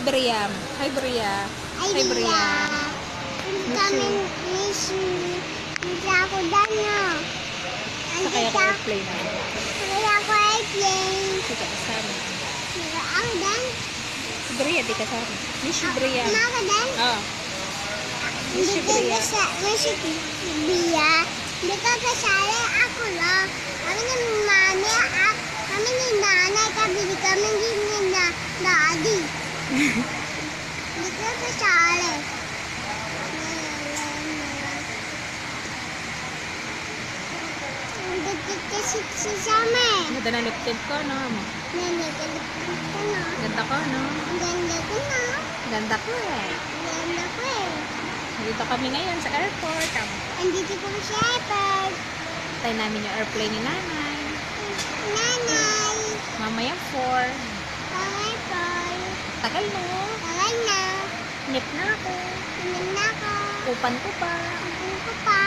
Briam. Hi, Bria. Hi, Bria. Kami ako dan no. Sakay ako airplane. Kaya ako airplane. Di ka kasama. Ako dan. Si Bria, di kasama. Miss you, Bria. Ako dan. Oh. Miss you, Bria. Miss you, Bria. Hindi ka kasali. Ako lang. Kami ni mami. Kami ni nanay. Kabili kami ni daddy. Hindi ka kasali. Si Same. Ganda na lip tint ko, no? Ganda ko, no? Ganda ko na. Ganda ko, eh. Ganda ko eh. Dito kami ngayon sa airport. Andito ko sa airport. Tayo namin yung airplane ni nanay. Nanay. Mamaya 4. Sa airport. Tagal, no? Tagal na. Nip na ako. Tingnan na ako. Upan ko pa. Tingnan ko pa.